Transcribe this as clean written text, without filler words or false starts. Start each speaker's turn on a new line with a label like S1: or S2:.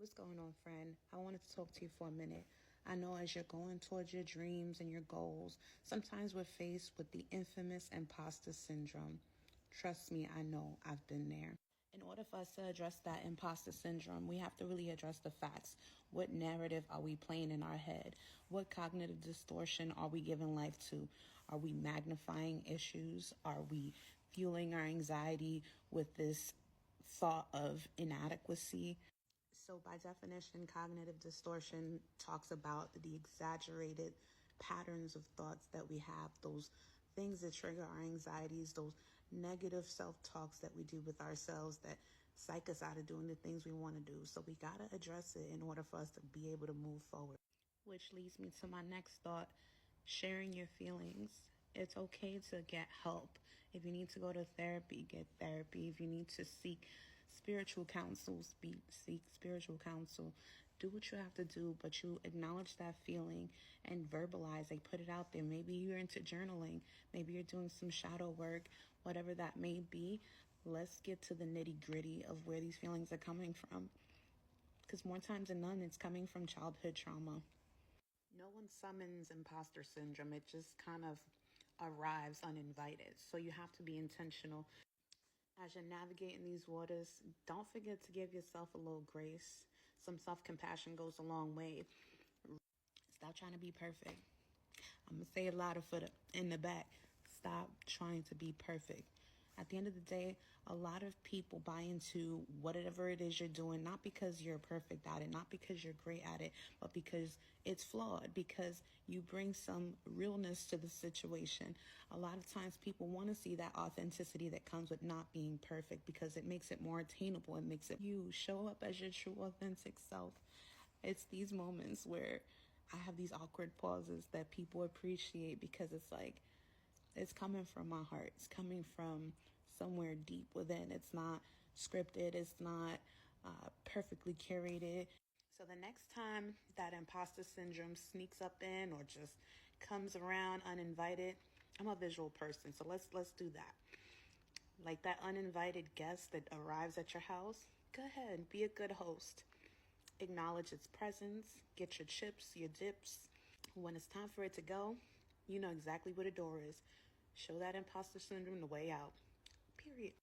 S1: What's going on, friend? I wanted to talk to you for a minute. I know as you're going towards your dreams and your goals, sometimes we're faced with the infamous imposter syndrome. Trust me, I know I've been there. In order for us to address that imposter syndrome, we have to really address the facts. What narrative are we playing in our head? What cognitive distortion are we giving life to? Are we magnifying issues? Are we fueling our anxiety with this thought of inadequacy? So, by definition, cognitive distortion talks about the exaggerated patterns of thoughts that we have, those things that trigger our anxieties, those negative self talks that we do with ourselves that psych us out of doing the things we want to do. So, we got to address it in order for us to be able to move forward. Which leads me to my next thought, sharing your feelings. It's okay to get help. If you need to go to therapy, get therapy. If you need to seek spiritual counsel, seek spiritual counsel. Do what you have to do, but you acknowledge that feeling and verbalize it, put it out there. Maybe you're into journaling. Maybe you're doing some shadow work, whatever that may be. Let's get to the nitty gritty of where these feelings are coming from. Because more times than none, it's coming from childhood trauma. No one summons imposter syndrome. It just kind of arrives uninvited. So you have to be intentional. As you're navigating these waters, don't forget to give yourself a little grace. Some self-compassion goes a long way. Stop trying to be perfect. I'm going to say it louder in the back. Stop trying to be perfect. At the end of the day, a lot of people buy into whatever it is you're doing, not because you're perfect at it, not because you're great at it, but because it's flawed, because you bring some realness to the situation. A lot of times people want to see that authenticity that comes with not being perfect because it makes it more attainable. It makes it you show up as your true authentic self. It's these moments where I have these awkward pauses that people appreciate because it's like, it's coming from my heart. It's coming from somewhere deep within. It's not scripted. It's not perfectly curated. So the next time that imposter syndrome sneaks up in or just comes around uninvited, I'm a visual person, so let's do that. Like that uninvited guest that arrives at your house, go ahead, be a good host. Acknowledge its presence, get your chips, your dips. When it's time for it to go, you know exactly where the door is. Show that imposter syndrome the way out. Period.